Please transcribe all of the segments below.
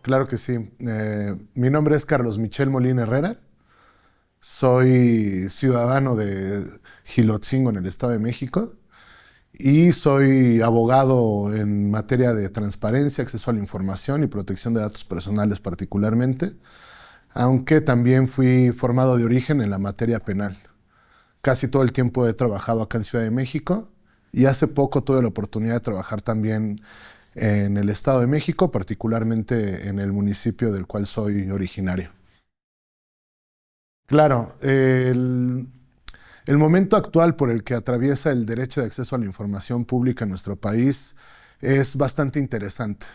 claro que sí. Mi nombre es Carlos Michel Molina Herrera. Soy ciudadano de Gilotzingo en el Estado de México y soy abogado en materia de transparencia, acceso a la información y protección de datos personales particularmente, aunque también fui formado de origen en la materia penal. Casi todo el tiempo he trabajado acá en Ciudad de México y hace poco tuve la oportunidad de trabajar también en el Estado de México, particularmente en el municipio del cual soy originario. Claro, el momento actual por el que atraviesa el derecho de acceso a la información pública en nuestro país es bastante interesante.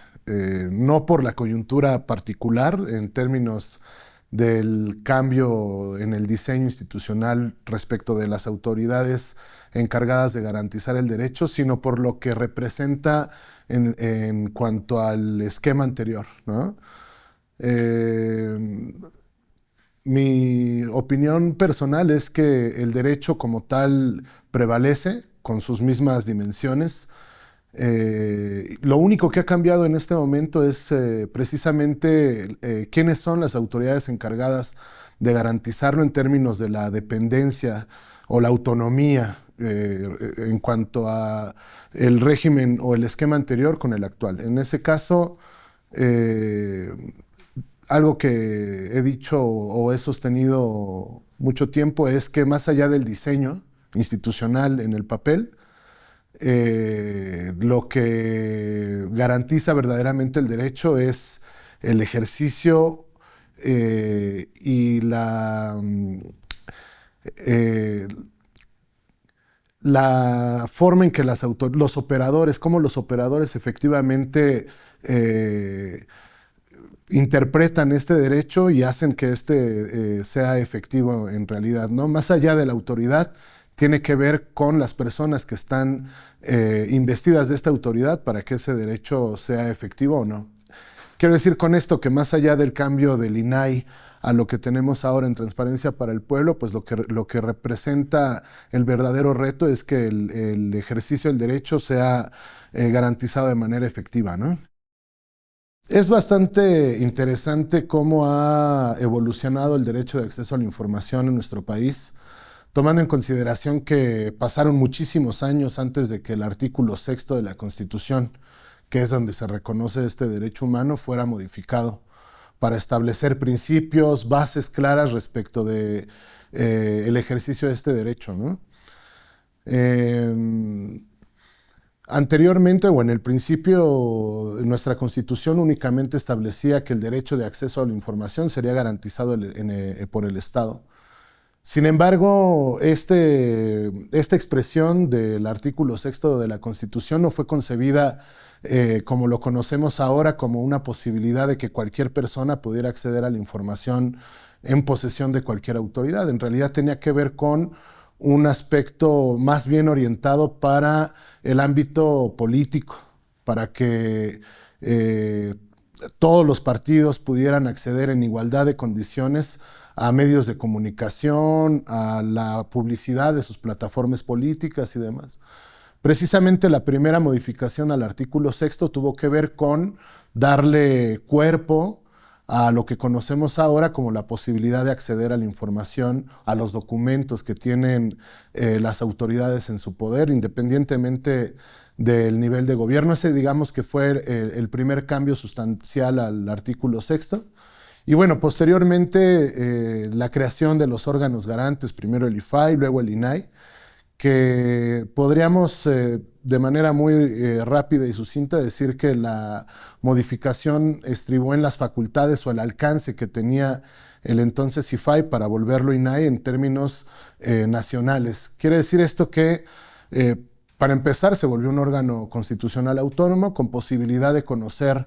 No por la coyuntura particular en términos del cambio en el diseño institucional respecto de las autoridades encargadas de garantizar el derecho, sino por lo que representa en cuanto al esquema anterior, ¿no? Eh, Mi opinión personal es que el derecho como tal prevalece con sus mismas dimensiones. Lo único que ha cambiado en este momento es precisamente quiénes son las autoridades encargadas de garantizarlo en términos de la dependencia o la autonomía en cuanto a el régimen o el esquema anterior con el actual. En ese caso, eh, algo que he dicho o he sostenido mucho tiempo es que más allá del diseño institucional en el papel, lo que garantiza verdaderamente el derecho es el ejercicio y eh, la forma en que los operadores, cómo los operadores efectivamente interpretan este derecho y hacen que este sea efectivo en realidad, ¿no? Más allá de la autoridad, tiene que ver con las personas que están investidas de esta autoridad para que ese derecho sea efectivo o no. Quiero decir con esto que más allá del cambio del INAI a lo que tenemos ahora en Transparencia para el Pueblo, pues lo que representa el verdadero reto es que el ejercicio del derecho sea garantizado de manera efectiva, ¿no? Es bastante interesante cómo ha evolucionado el derecho de acceso a la información en nuestro país, tomando en consideración que pasaron muchísimos años antes de que el artículo sexto de la Constitución, que es donde se reconoce este derecho humano, fuera modificado para establecer principios, bases claras respecto de el ejercicio de este derecho, ¿no? Eh, Anteriormente o en el principio, nuestra Constitución únicamente establecía que el derecho de acceso a la información sería garantizado por el Estado. Sin embargo, esta expresión del artículo sexto de la Constitución no fue concebida como lo conocemos ahora, como una posibilidad de que cualquier persona pudiera acceder a la información en posesión de cualquier autoridad. En realidad tenía que ver con un aspecto más bien orientado para el ámbito político, para que todos los partidos pudieran acceder en igualdad de condiciones a medios de comunicación, a la publicidad de sus plataformas políticas y demás. Precisamente la primera modificación al artículo sexto tuvo que ver con darle cuerpo a lo que conocemos ahora como la posibilidad de acceder a la información, a los documentos que tienen las autoridades en su poder, independientemente del nivel de gobierno. Ese, digamos, que fue el primer cambio sustancial al artículo sexto. Y bueno, posteriormente la creación de los órganos garantes, primero el IFAI, luego el INAI, que podríamos de manera muy rápida y sucinta decir que la modificación estribó en las facultades o el alcance que tenía el entonces IFAI para volverlo INAI en términos nacionales. Quiere decir esto que, para empezar, se volvió un órgano constitucional autónomo con posibilidad de conocer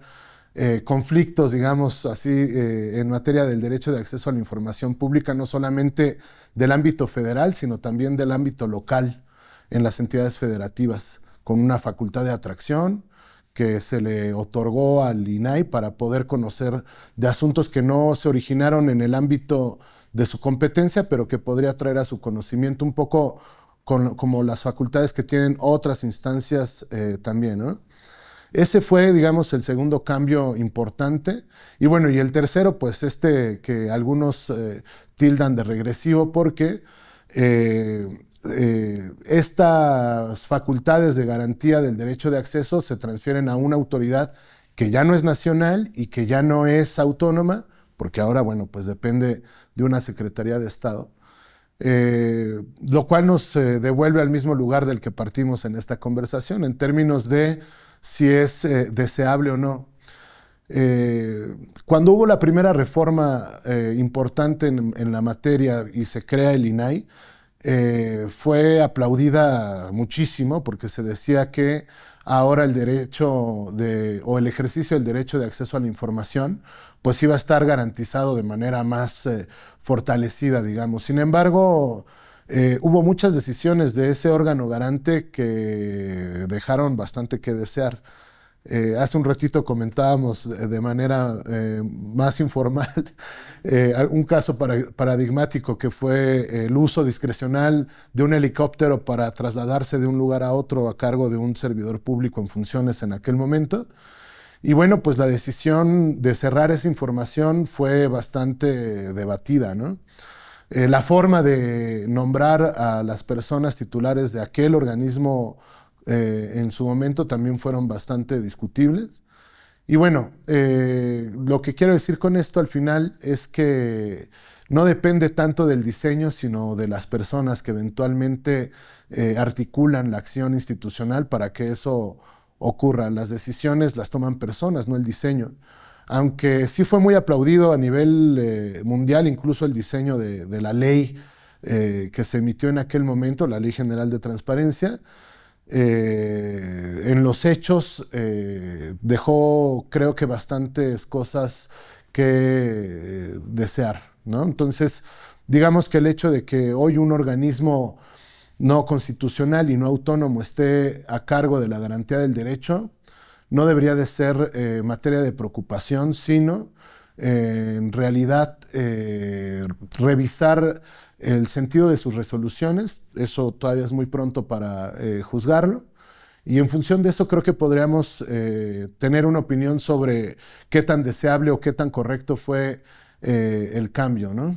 conflictos, digamos así, en materia del derecho de acceso a la información pública, no solamente del ámbito federal, sino también del ámbito local en las entidades federativas, con una facultad de atracción que se le otorgó al INAI para poder conocer de asuntos que no se originaron en el ámbito de su competencia, pero que podría traer a su conocimiento un poco como las facultades que tienen otras instancias también, ¿no? Ese fue, digamos, el segundo cambio importante. Y bueno, y el tercero, pues que algunos tildan de regresivo porque estas facultades de garantía del derecho de acceso se transfieren a una autoridad que ya no es nacional y que ya no es autónoma, porque ahora, bueno, pues depende de una Secretaría de Estado. Lo cual nos devuelve al mismo lugar del que partimos en esta conversación, en términos de si es deseable o no. Cuando hubo la primera reforma importante en la materia y se crea el INAI, fue aplaudida muchísimo porque se decía que ahora el derecho o el ejercicio del derecho de acceso a la información pues iba a estar garantizado de manera más fortalecida, digamos. Sin embargo, hubo muchas decisiones de ese órgano garante que dejaron bastante que desear. Hace un ratito comentábamos de manera más informal un caso paradigmático que fue el uso discrecional de un helicóptero para trasladarse de un lugar a otro a cargo de un servidor público en funciones en aquel momento. Y bueno, pues la decisión de cerrar esa información fue bastante debatida, ¿no? La forma de nombrar a las personas titulares de aquel organismo en su momento también fueron bastante discutibles. Y bueno, lo que quiero decir con esto al final es que no depende tanto del diseño, sino de las personas que eventualmente articulan la acción institucional para que eso ocurra. Las decisiones las toman personas, no el diseño. Aunque sí fue muy aplaudido a nivel mundial, incluso el diseño de la ley que se emitió en aquel momento, la Ley General de Transparencia, en los hechos dejó, creo que, bastantes cosas que desear, ¿no? Entonces, digamos que el hecho de que hoy un organismo no constitucional y no autónomo esté a cargo de la garantía del derecho no debería de ser materia de preocupación, sino en realidad revisar el sentido de sus resoluciones. Eso todavía es muy pronto para juzgarlo. Y en función de eso creo que podríamos tener una opinión sobre qué tan deseable o qué tan correcto fue el cambio, ¿no?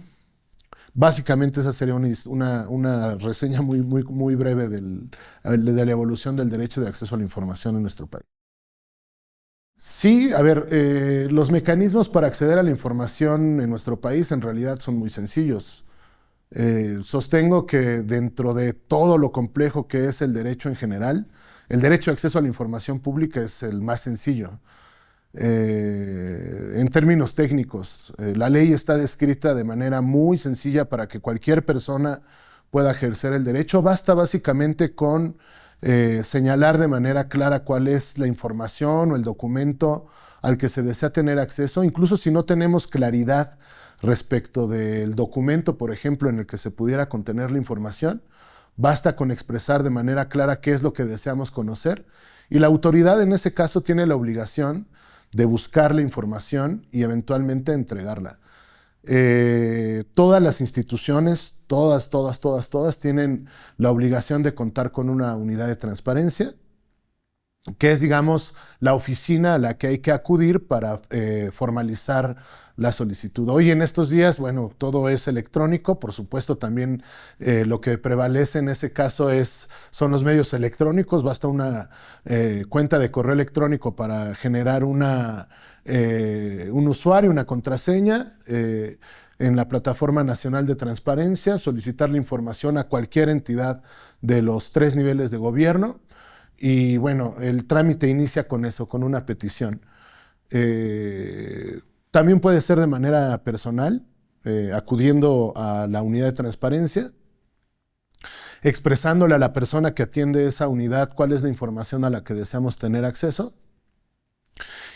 Básicamente esa sería una reseña muy breve de la evolución del derecho de acceso a la información en nuestro país. Sí, a ver, los mecanismos para acceder a la información en nuestro país en realidad son muy sencillos. Sostengo que dentro de todo lo complejo que es el derecho en general, el derecho de acceso a la información pública es el más sencillo. En términos técnicos, la ley está descrita de manera muy sencilla para que cualquier persona pueda ejercer el derecho. Basta básicamente con señalar de manera clara cuál es la información o el documento al que se desea tener acceso, incluso si no tenemos claridad respecto del documento, por ejemplo, en el que se pudiera contener la información. Basta con expresar de manera clara qué es lo que deseamos conocer y la autoridad en ese caso tiene la obligación de buscar la información y eventualmente entregarla. Todas las instituciones, todas tienen la obligación de contar con una unidad de transparencia, que es, digamos, la oficina a la que hay que acudir para formalizar la solicitud. Hoy en estos días, bueno, todo es electrónico, por supuesto también lo que prevalece en ese caso son los medios electrónicos, basta una cuenta de correo electrónico para generar un usuario, una contraseña en la Plataforma Nacional de Transparencia, solicitar la información a cualquier entidad de los 3 niveles de gobierno y bueno, el trámite inicia con eso, con una petición. También puede ser de manera personal, acudiendo a la unidad de transparencia, expresándole a la persona que atiende esa unidad cuál es la información a la que deseamos tener acceso.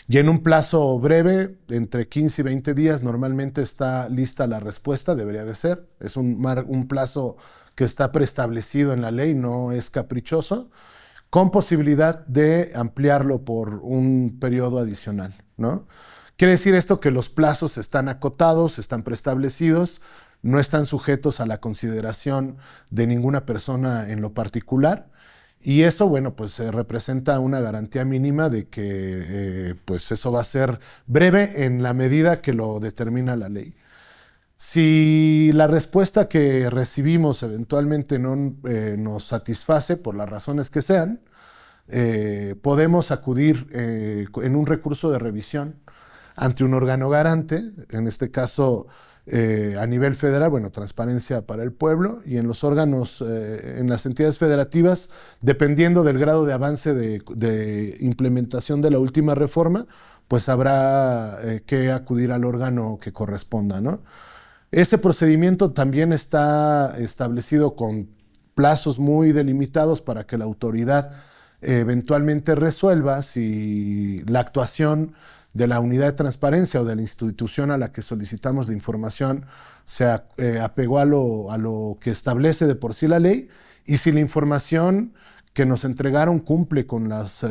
Y en un plazo breve, entre 15 y 20 días, normalmente está lista la respuesta, debería de ser. Es un plazo que está preestablecido en la ley, no es caprichoso, con posibilidad de ampliarlo por un periodo adicional, ¿no? Quiere decir esto que los plazos están acotados, están preestablecidos, no están sujetos a la consideración de ninguna persona en lo particular Y eso, bueno, pues representa una garantía mínima de que pues eso va a ser breve en la medida que lo determina la ley. Si la respuesta que recibimos eventualmente no nos satisface por las razones que sean, podemos acudir en un recurso de revisión ante un órgano garante, en este caso a nivel federal, bueno, Transparencia para el Pueblo, y en los órganos, en las entidades federativas, dependiendo del grado de avance de implementación de la última reforma, pues habrá que acudir al órgano que corresponda, ¿no? Ese procedimiento también está establecido con plazos muy delimitados para que la autoridad eventualmente resuelva si la actuación de la unidad de transparencia o de la institución a la que solicitamos la información se apegó a lo que establece de por sí la ley, y si la información que nos entregaron cumple con las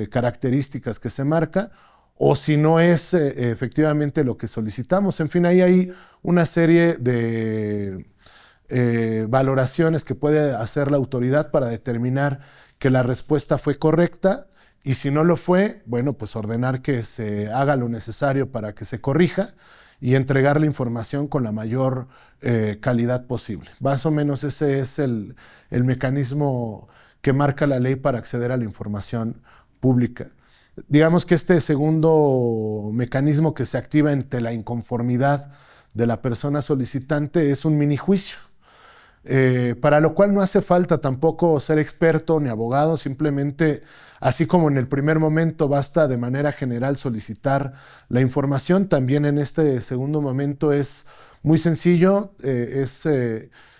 características que se marca, o si no es efectivamente lo que solicitamos. En fin, ahí hay una serie de valoraciones que puede hacer la autoridad para determinar que la respuesta fue correcta, y si no lo fue, bueno, pues ordenar que se haga lo necesario para que se corrija y entregar la información con la mayor calidad posible. Más o menos ese es el mecanismo que marca la ley para acceder a la información pública. Digamos que este segundo mecanismo que se activa ante la inconformidad de la persona solicitante es un minijuicio. Para lo cual no hace falta tampoco ser experto ni abogado, simplemente, así como en el primer momento basta de manera general solicitar la información, también en este segundo momento es muy sencillo, es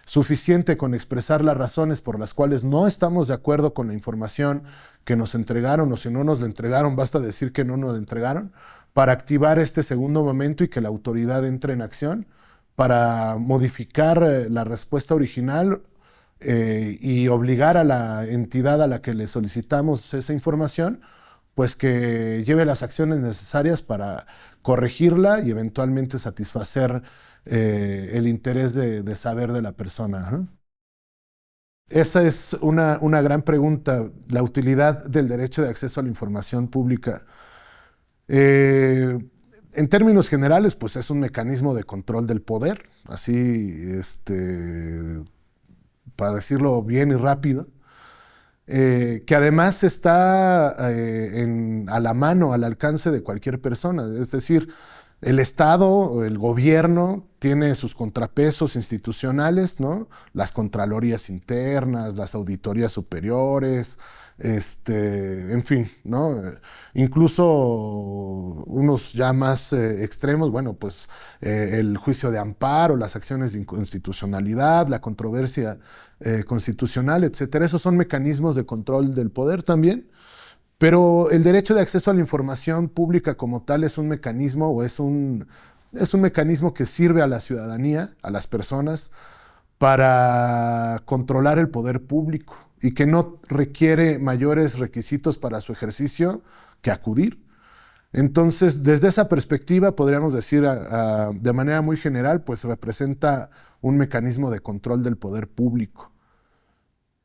suficiente con expresar las razones por las cuales no estamos de acuerdo con la información que nos entregaron, o si no nos la entregaron, basta decir que no nos la entregaron, para activar este segundo momento y que la autoridad entre en acción para modificar la respuesta original y obligar a la entidad a la que le solicitamos esa información, pues que lleve las acciones necesarias para corregirla y eventualmente satisfacer el interés de saber de la persona, ¿no? Esa es una gran pregunta, la utilidad del derecho de acceso a la información pública. En términos generales, pues es un mecanismo de control del poder, así, para decirlo bien y rápido, que además está a la mano, al alcance de cualquier persona. Es decir, el Estado, el gobierno, tiene sus contrapesos institucionales, ¿no? Las contralorías internas, las auditorías superiores, en fin, ¿no? Incluso unos ya más extremos, bueno, pues el juicio de amparo, las acciones de inconstitucionalidad, la controversia constitucional, etcétera. Esos son mecanismos de control del poder también. Pero el derecho de acceso a la información pública como tal es un mecanismo, o es un mecanismo que sirve a la ciudadanía, a las personas, para controlar el poder público y que no requiere mayores requisitos para su ejercicio que acudir. Entonces, desde esa perspectiva, podríamos decir de manera muy general, pues representa un mecanismo de control del poder público.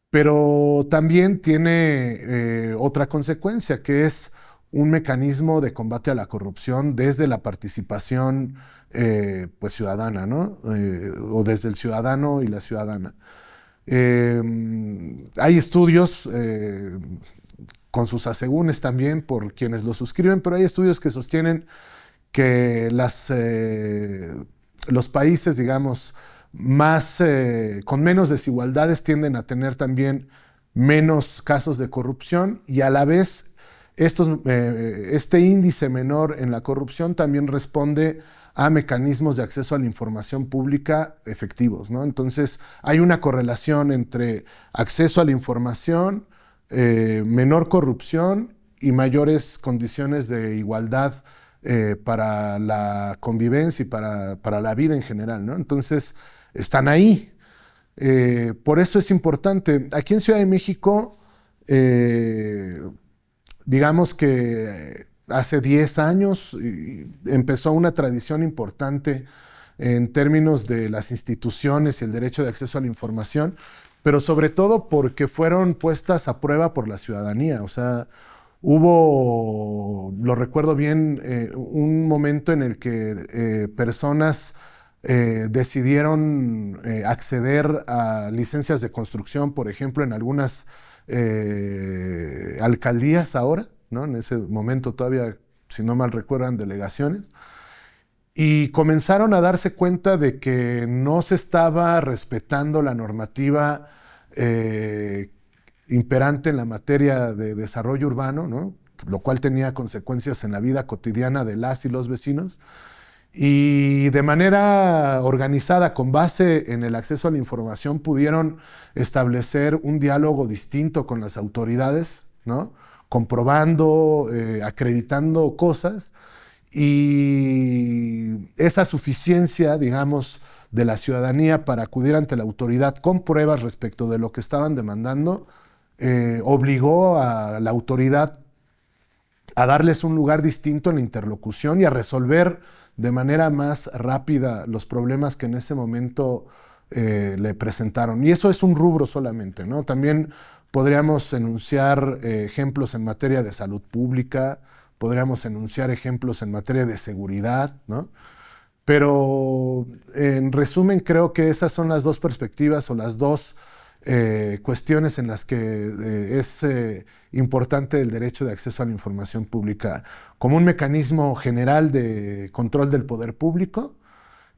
Pero también tiene otra consecuencia, que es un mecanismo de combate a la corrupción desde la participación pues ciudadana, ¿no? O desde el ciudadano y la ciudadana. Hay estudios con sus asegúnes también por quienes lo suscriben, pero hay estudios que sostienen que los países, digamos, con menos desigualdades tienden a tener también menos casos de corrupción, y a la vez este índice menor en la corrupción también responde a mecanismos de acceso a la información pública efectivos, ¿no? Entonces hay una correlación entre acceso a la información, menor corrupción y mayores condiciones de igualdad para la convivencia y para la vida en general, ¿no? Entonces están ahí. Por eso es importante. Aquí en Ciudad de México, digamos que hace 10 años empezó una tradición importante en términos de las instituciones y el derecho de acceso a la información, pero sobre todo porque fueron puestas a prueba por la ciudadanía. O sea, hubo, lo recuerdo bien, un momento en el que personas decidieron acceder a licencias de construcción, por ejemplo, en algunas alcaldías ahora, ¿no? En ese momento todavía, si no mal recuerdan, delegaciones, y comenzaron a darse cuenta de que no se estaba respetando la normativa eh, imperante en la materia de desarrollo urbano, ¿no? Lo cual tenía consecuencias en la vida cotidiana de las y los vecinos. Y de manera organizada, con base en el acceso a la información, pudieron establecer un diálogo distinto con las autoridades, ¿no? Comprobando, acreditando cosas, y esa suficiencia, digamos, de la ciudadanía para acudir ante la autoridad con pruebas respecto de lo que estaban demandando, obligó a la autoridad a darles un lugar distinto en la interlocución y a resolver de manera más rápida los problemas que en ese momento le presentaron. Y eso es un rubro solamente, ¿no? También podríamos enunciar ejemplos en materia de salud pública, podríamos enunciar ejemplos en materia de seguridad, ¿no? Pero en resumen, creo que esas son las dos perspectivas o las dos cuestiones en las que es importante el derecho de acceso a la información pública como un mecanismo general de control del poder público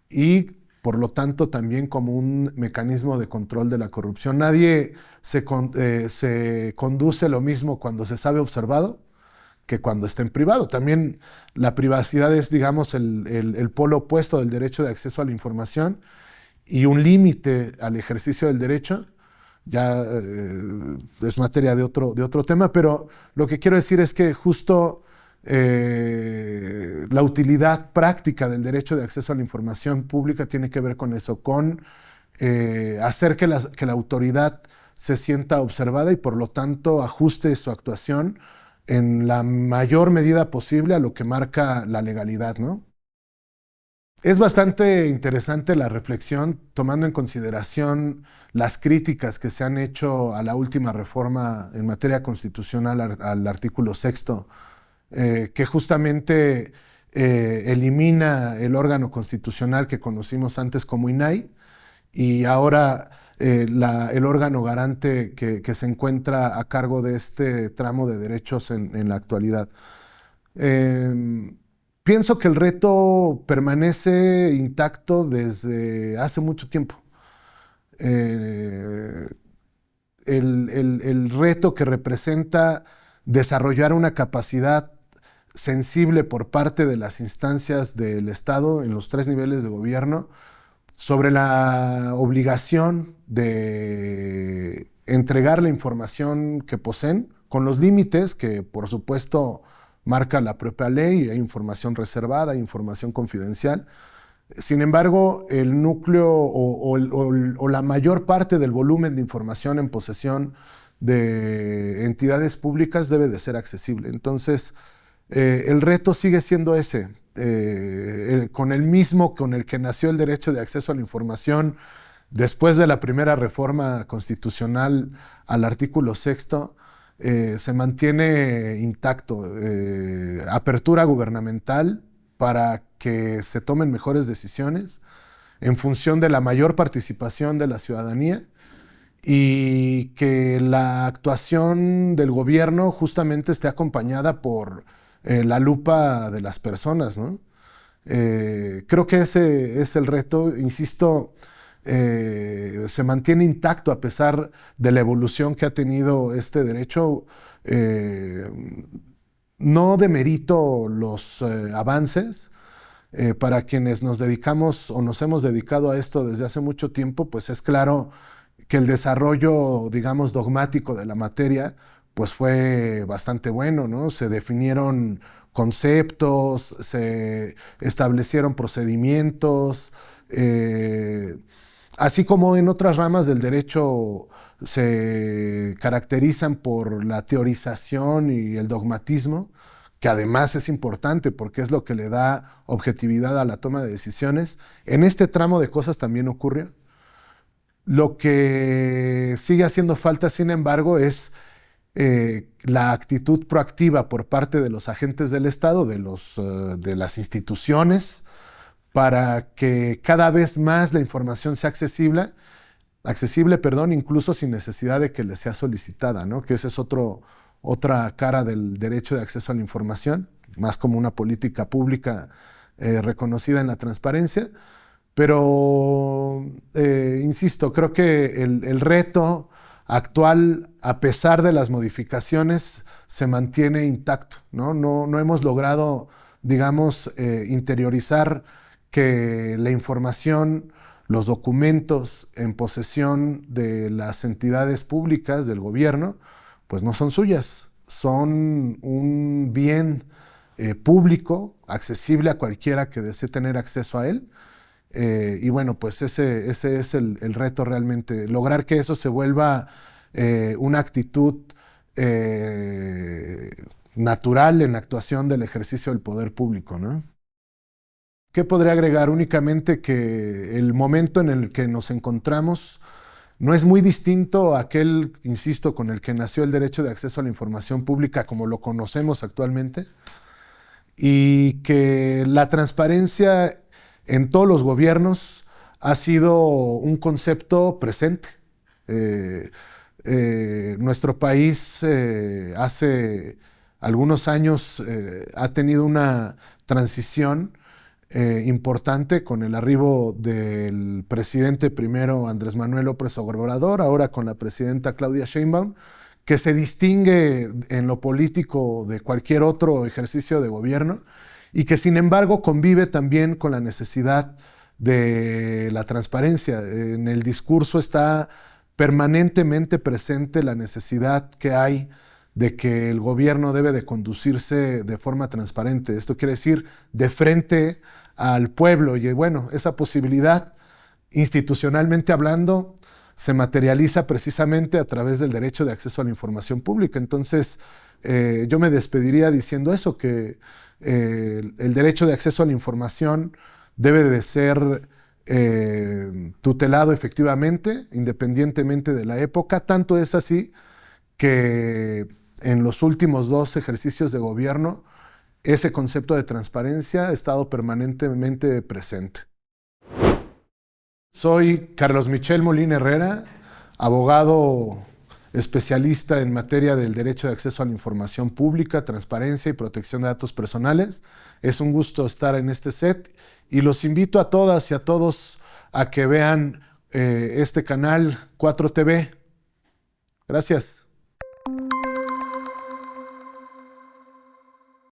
y por lo tanto también como un mecanismo de control de la corrupción. Nadie se conduce lo mismo cuando se sabe observado que cuando está en privado. También la privacidad es, digamos, el polo opuesto del derecho de acceso a la información y un límite al ejercicio del derecho. Ya es materia de otro tema, pero lo que quiero decir es que justo la utilidad práctica del derecho de acceso a la información pública tiene que ver con eso, con hacer que la autoridad se sienta observada y por lo tanto ajuste su actuación en la mayor medida posible a lo que marca la legalidad, ¿no? Es bastante interesante la reflexión, tomando en consideración las críticas que se han hecho a la última reforma en materia constitucional al artículo sexto, que justamente elimina el órgano constitucional que conocimos antes como INAI y ahora el órgano garante que se encuentra a cargo de este tramo de derechos en la actualidad. Pienso que el reto permanece intacto desde hace mucho tiempo. Eh, el reto que representa desarrollar una capacidad sensible por parte de las instancias del Estado en los tres niveles de gobierno sobre la obligación de entregar la información que poseen, con los límites que, por supuesto, marca la propia ley. Hay información reservada, hay información confidencial. Sin embargo, el núcleo o la mayor parte del volumen de información en posesión de entidades públicas debe de ser accesible. Entonces, el reto sigue siendo ese, con el mismo con el que nació el derecho de acceso a la información después de la primera reforma constitucional al artículo sexto. Se mantiene intacto, apertura gubernamental para que se tomen mejores decisiones en función de la mayor participación de la ciudadanía y que la actuación del gobierno justamente esté acompañada por la lupa de las personas, ¿no? Creo que ese es el reto, insisto, se mantiene intacto a pesar de la evolución que ha tenido este derecho. No demerito los avances. Para quienes nos dedicamos o nos hemos dedicado a esto desde hace mucho tiempo, pues es claro que el desarrollo, digamos, dogmático de la materia, pues fue bastante bueno, ¿no? Se definieron conceptos, se establecieron procedimientos, así como en otras ramas del derecho se caracterizan por la teorización y el dogmatismo, que además es importante porque es lo que le da objetividad a la toma de decisiones. En este tramo de cosas también ocurre. Lo que sigue haciendo falta, sin embargo, es la actitud proactiva por parte de los agentes del Estado, de las instituciones, para que cada vez más la información sea accesible, perdón, incluso sin necesidad de que le sea solicitada, ¿no? Que esa es otra cara del derecho de acceso a la información, más como una política pública reconocida en la transparencia. Pero, insisto, creo que el reto actual, a pesar de las modificaciones, se mantiene intacto, ¿no? No hemos logrado, digamos, interiorizar que la información, los documentos en posesión de las entidades públicas, del gobierno, pues no son suyas, son un bien público, accesible a cualquiera que desee tener acceso a él. Y bueno, pues ese es el reto realmente, lograr que eso se vuelva una actitud natural en la actuación del ejercicio del poder público, ¿no? ¿Qué podría agregar? Únicamente que el momento en el que nos encontramos no es muy distinto a aquel, insisto, con el que nació el derecho de acceso a la información pública como lo conocemos actualmente, y que la transparencia en todos los gobiernos ha sido un concepto presente. Eh, Nuestro país hace algunos años ha tenido una transición importante con el arribo del presidente primero Andrés Manuel López Obrador, ahora con la presidenta Claudia Sheinbaum, que se distingue en lo político de cualquier otro ejercicio de gobierno y que sin embargo convive también con la necesidad de la transparencia. En el discurso está permanentemente presente la necesidad que hay de que el gobierno debe de conducirse de forma transparente. Esto quiere decir de frente al pueblo. Y bueno, esa posibilidad, institucionalmente hablando, se materializa precisamente a través del derecho de acceso a la información pública. Entonces, yo me despediría diciendo eso, que el derecho de acceso a la información debe de ser tutelado efectivamente, independientemente de la época. Tanto es así que en los últimos 2 ejercicios de gobierno, ese concepto de transparencia ha estado permanentemente presente. Soy Carlos Michel Molina Herrera, abogado especialista en materia del derecho de acceso a la información pública, transparencia y protección de datos personales. Es un gusto estar en este set y los invito a todas y a todos a que vean este canal 4TV. Gracias.